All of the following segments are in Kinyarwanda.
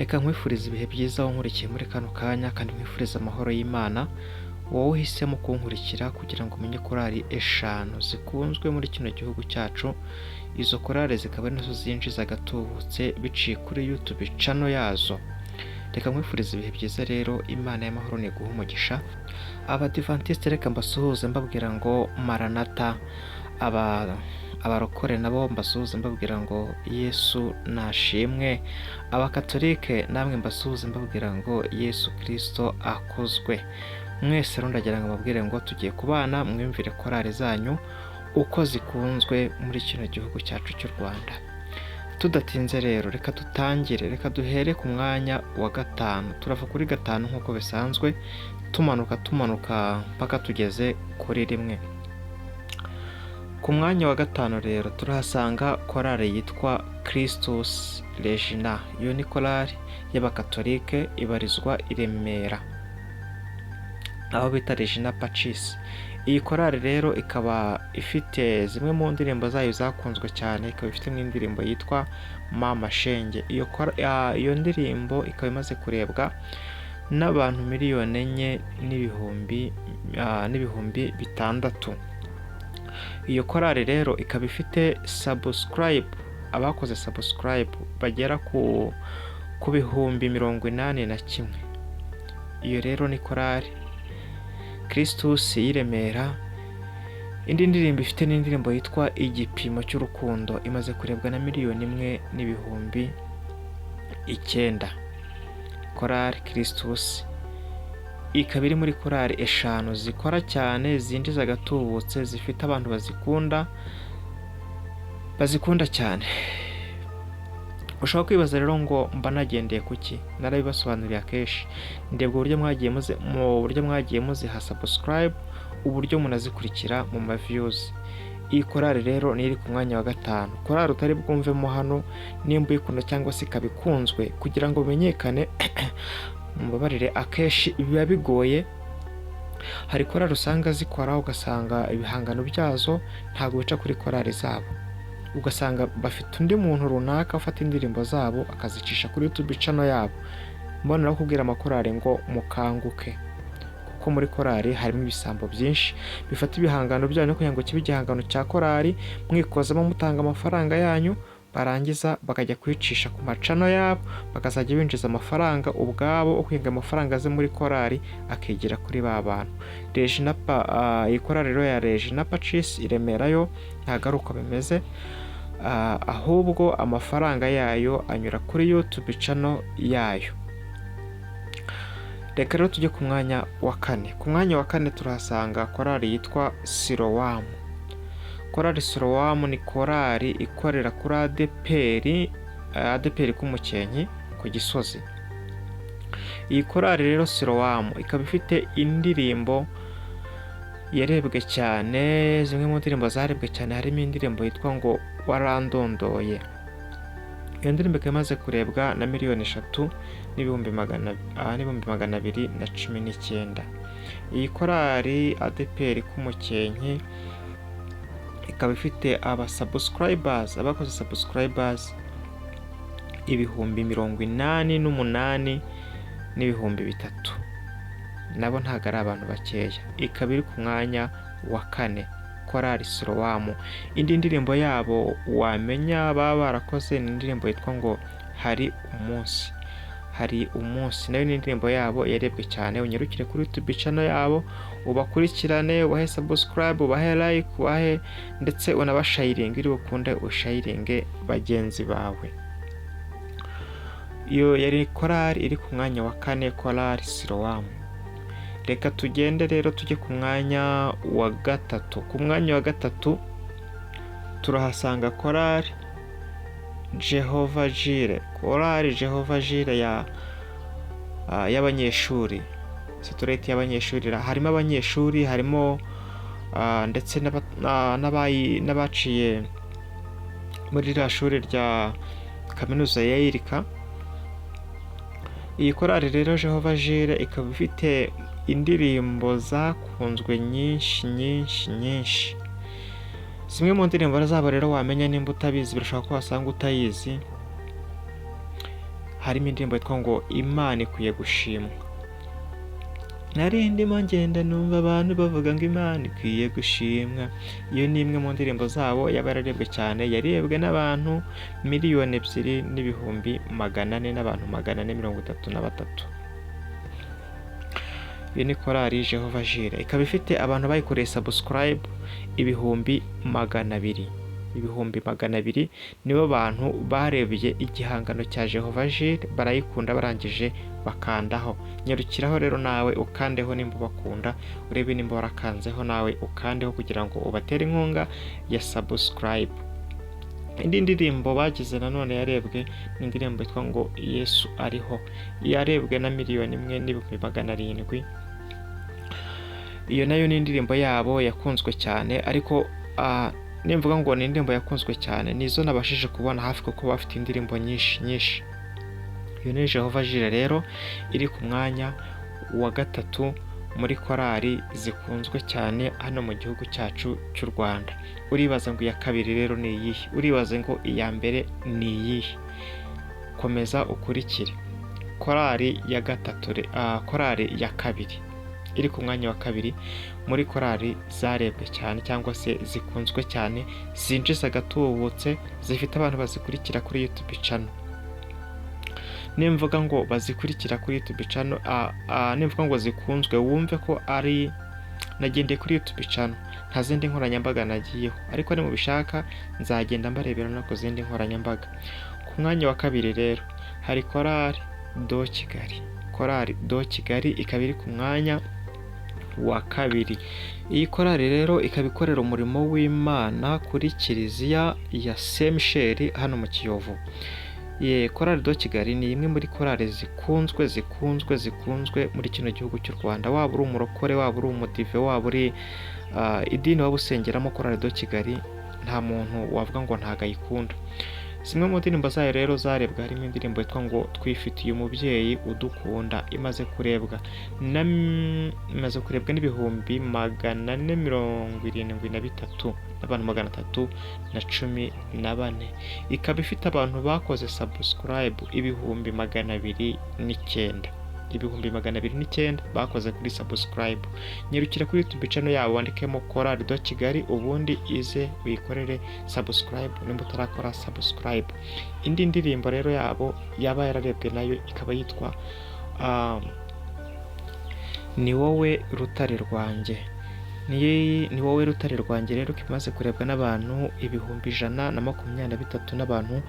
Reka nkwifuriza ibihe byiza aho nkurikiye muri kano kanya kandi nkwifuriza amahoro y'Imana, wowe uhisemo kunkurikira kugira ngo umenye korali eshanu zikunzwe muri kino gihugu cyacu. Izo korali zikaba ari nazo zinjiza agatubutse biciye kuri YouTube channel yazo. Reka nkwifuriza ibihe byiza rero, Imana y'amahoro niguha umugisha. Abadivantiste reka mbasuhuze mbabwira ngo Maranatha, abarokore nabo mbasuhuze mbabwira ngo Yesu nashimwe. Abakatolike namwe mbasuhuze mbabwira ngo Yesu Kristo akozwe. Mwese rero ndagira ngo mbabwire ngo tugiye kubana mwumvire korali zanyu uko zikunzwe muri kino gihugu cyacu cy'u Rwanda. Tudatinze rero reka dutangire, reka duhere ku mwanya wa gatanu. Turava kuri gatanu nk'uko bisanzwe tumanuka mpaka tugeze kuri rimwe. Ku mwanya wa gatanu rero turahasanga korali yitwa Christus Regina. Iyo ni korali y'abakatolike ibarizwa i Remera, aho bita Regina Pacis. Iyi korali rero ikaba ifite zimwe mu ndirimbo zayo zakunzwe cyane, ikaba ifite n'indirimbo yitwa Mama Shenge. Iyo ndirimbo ikaba imaze kurebwa n'abantu 4,400,000 n'ibihumbi 6. Iyo korali rero ikaba ifite abakoze subscribe bagera ku 81,000. Iyo rero ni korali Christus y'Iremera. Indi ndirimbo ifite n'indirimbo yitwa Igipimo cy'urukundo, imaze kurebwa na 1,1,900,000. Korali Christus ikaba iri muri korali eshanu zikora cyane, zinjiza agatubutse, zifite abantu bazikunda cyane. Ushobora kwibaza rero ngo mba nagendeye kuki? Narabibasobanuriye akenshi, ndebwa uburyo mwagiye muziha subscribe, uburyo munazikurikira mu ma views. Iyi korali rero ni iri ku mwanya wa gatanu. Korali utari bwumvemo hano nimba uyikunda cyangwa se ikabikunzwe, kugira ngo bimenyekane mubabarire, akenshi biba bigoye. Hari korali usanga zikora ugasanga ibihangano byazo ntabwo bica kuri korali zabo, ugasanga bafite undi muntu runaka ufata indirimbo zabo akazicisha kuri YouTube channel yabo. Mbonera kubwira amakorali ngo mukanguke, kuko muri korali harimo ibisambo byinshi bifata ibihangano byanyu kugira ngo kibe igihangano cya korali, mwikozamo mutanga amafaranga yanyu, barangiza bakajya kwicisha ku macano yabo, bakazajya binjiza amafaranga ubwabo, ukwinga amafaranga aze muri korali akigira kuri ba bantu. Iyi korali rero ya Regina Pacis i Remera yo ntabwo ari uko bimeze, ahubwo amafaranga yayo anyura kuri YouTube channel yayo. Reka rero tujye ku mwanya wa kane. Ku mwanya wa kane turahasanga korali yitwa Silowamu. Korali Silowamu ni korali ikorera kuri ADPR k'Umukenke ku Gisozi. Iyi korali rero Silowamu ikaba ifite indirimbo yarebwe cyane. Zimwe mu ndirimbo zarebwe cyane harimo indirimbo yitwa ngo Warandondoye. Iyo ndirimbo ikaba imaze kurebwa na 3,219,000. Iyi korali ADPR k'Umukenke ikaba ifite abakoze subscribers 88,300,000. Nabo ntabwo ari abantu bakeya. Ikaba iri ku mwanya wa kane, korali Silowamu. Indi ndirimbo yabo wamenya baba barakoze ni indirimbo yitwa ngo Hari Umunsi. Nayo ni indirimbo yabo yarebwe cyane. Unyarukire kuri YouTube channel yabo, ubakurikirane, ubahe subscribe, ubahe like, ubahe ndetse unabashayiringe, iri bukunde ushayiringe bagenzi bawe. Iyo yari korali iri ku mwanya wa kane, korali Silowamu. Reka tugende rero tujye ku mwanya wa gatatu. Ku mwanya wa gatatu turahasanga korali Jehovah Jireh. Korali Jehovah Jireh y'abanyeshuri, sitoreti y'abanyeshuri. Harimo abanyeshuri, harimo ndetse n'abaciye muri iriya shuri rya kaminuza ya Yirika. Iyi korali rero Jehovah Jireh ikaba ifite indirimbo zakunzwe nyinshi. Zimwe mu ndirimbo zabo rero wamenya nimba utabizi, birashobora ko wasanga utayizi. harimo indirimbo yitwa ngo Imana ikwiye gushimwa. Nari ndimo ngenda numva abantu bavuga ngo Imana ikwiye gushimwa. Iyo ni imwe mu ndirimbo zabo yaba yararebwe cyane, yarebwe n'abantu 2,200,400 n'abantu 433. Iyo ni korali Jehova Jire, ikaba ifite abantu bayikoreye subscribe 200,000. 200,000 nibo bantu barebye igihangano cya Jehova Jire, barayikunda, barangije bakandaho. Nyarukiraho rero nawe ukandeho nimba bakunda, urebe nimba warakanzeho nawe ukandeho kugira ngo ubatere inkunga ya subscribe. Indi ndirimbo bagize nanone yarebwe ni indirimbo yitwa ngo Yesu ariho, yarebwe na 1,700,000. Iyo nayo ni indirimbo yabo yakunzwe cyane, ariko nimvuga ngo ni indirimbo yakunzwe cyane, nizo nabashije kubona hafi kuko bafite indirimbo nyinshi. Iyo ni Jehova Jire rero iri ku mwanya wa 3 muri korali zikunzwe cyane hano mu gihugu cyacu cy'u Rwanda. Uribaza ngo iya kabiri rero ni iyihe? Uribaza ngo iya mbere ni iyihe? Komeza ukurikire. Korali ya kabiri iri ku mwanya wa 2 muri korali zarebwe cyane cyangwa se zikunzwe cyane, zinjiza agatubutse, zifite abantu bazikurikira kuri YouTube channel. Nimvuga ngo bazikurikira kuri YouTube channel, nimvuga ngo zikunzwe, wumve ko ari nagendeye kuri YouTube channel, nta zindi nkoranyambaga nagiyeho, ariko ni mu bishaka nzagenda mbarebera no ku zindi nkoranyambaga. Ku mwanya wa 2 rero hari korali do Kigali. Korali do Kigali ikaba iri ku mwanya wa 2. Iyi korali rero ikaba ikorera umurimo w'Imana kuri kiliziya ya Saint Michel hano mu Kiyovu. Korali do Kigali ni imwe muri korali zikunzwe muri kino gihugu cy'u Rwanda. Waba uri umurokore, waba uri umudive, waba uri idini waba usengeramo, korali do Kigali nta muntu wavuga ngo ntago ayikunda. Zimwe mu ndirimbo zayo rero zarebwa harimo indirimbo yitwa ngo Twifitiye umubyeyi udukunda, imaze kurebwa n'ibihumbi 473 n'abantu 314. Ikaba ifite abantu bakoze subscribe 209,000. 209,000 bakoze kuri subscribe. Nyarukira kuri YouTube channel yabo, wandikemo korali do Kigali, ubundi ize wikorere subscribe nimba utarakora subscribe. Indi ndirimbo rero yabo yaba yararebwe nayo ikaba yitwa Ni wowe rutare rwanjye. Ni wowe rutare rwanjye rero kimaze kurebwa n'abantu 123 n'abantu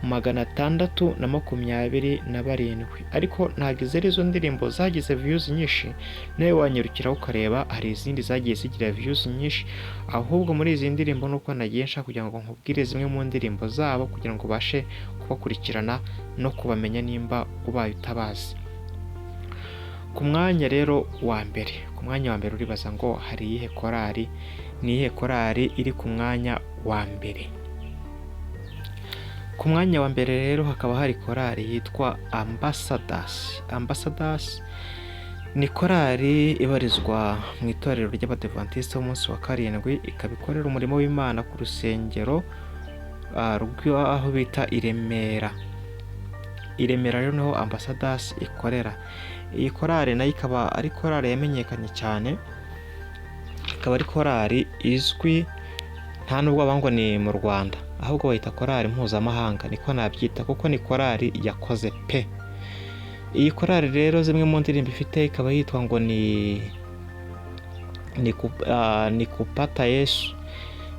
627. Ariko ntabwo izo ndirimbo zagize views nyinshi, nawe wanyarukiraho ukareba, hari izindi zagiye zigira views nyinshi. Ahubwo muri izi ndirimbo nuko nagiye nshaka kugira ngo nkubwire zimwe mu ndirimbo zabo kugira ngo ubashe kubakurikirana no kubamenya nimba ubaye utabazi. Ku mwanya rero wa mbere, uribaza ngo hari iyihe korali? Ni iyihe korali iri ku mwanya wa mbere? Ku mwanya wa mbere rero hakaba hari korali yitwa Ambassadors. Ni korali ibarizwa mu itorero ry'Abadiventiste b'umunsi wa 7, ikaba ikorera umurimo w'Imana ku rusengero rw'aho bita i Remera. Rero niho Ambassadors ikorera. Iyi korali nayo ikaba ari korali yamenyekanye cyane, ikaba ari korali izwi, nta nubwo bavuga ngo ni mu Rwanda, ahubwo bayita korali mpuzamahanga, niko nabyita, kuko ni korali yakoze pe. Iyi korali rero zimwe mu ndirimbo ifite ikaba yitwa ngo ni kupata Yesu.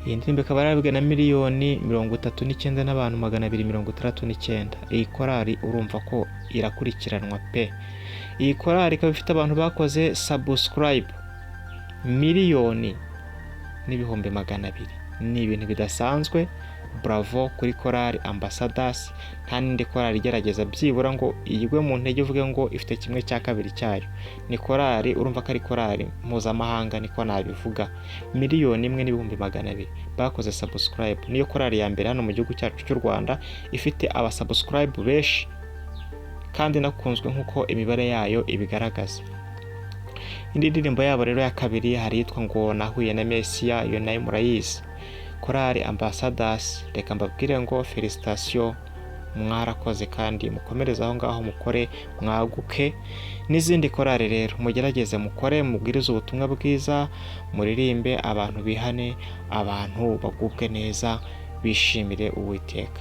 Iyi ndirimbo ikaba yarabwe na 1,039,000 n'abantu 269. Iyi korali urumva ko irakurikiranwa pe. Iyi korali ikaba ifite abantu bakoze subscribe 1,200,000. Ni ibintu bidasanzwe. Bravo kuri korali Ambassadors. Nta n'indi korali igerageza byibura ngo iyigwe mu ntege uvuge ngo ifite 1/2 cyayo. Ni korali urumva ko ari korali mpuzamahanga, niko nabivuga. 1,200,000 bakoze subscribe. Niyo korali ya mbere hano mu gihugu cyacu cy'u Rwanda ifite abasubscribe benshi kandi nakunzwe nk'uko imibare yayo ibigaragaza. Indi ndirimbo yabo rero ya kabiri hari yitwa ngo Nahuye na Mesiya, iyo nayo murayizi. Korali Ambassadors, reka mbabwire ngo felicitation mwarakoze kandi mukomereze aho ngaho, mukore mwaguke. N'izindi korari rero mugerageze mukore, mubwirize ubutumwa bwiza, muririmbe, abantu bihane, abantu bagubwe neza, bishimire Uwiteka.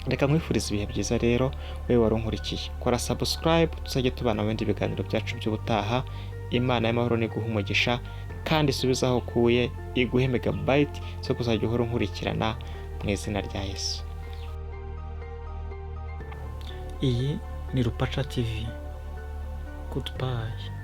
Reka nkwifuriza ibihe byiza rero, wowe wari unkurikiye, kora subscribe tuzajye tubana mu bindi biganiro byacu by'ubutaha. Imana y'amahoro niguha umugisha kandi isubize aho ukuye, iguhe megabyte zo kuzajya uhora unkurikirana mu izina rya Yesu. Iyi ni Rupaca TV. Goodbye.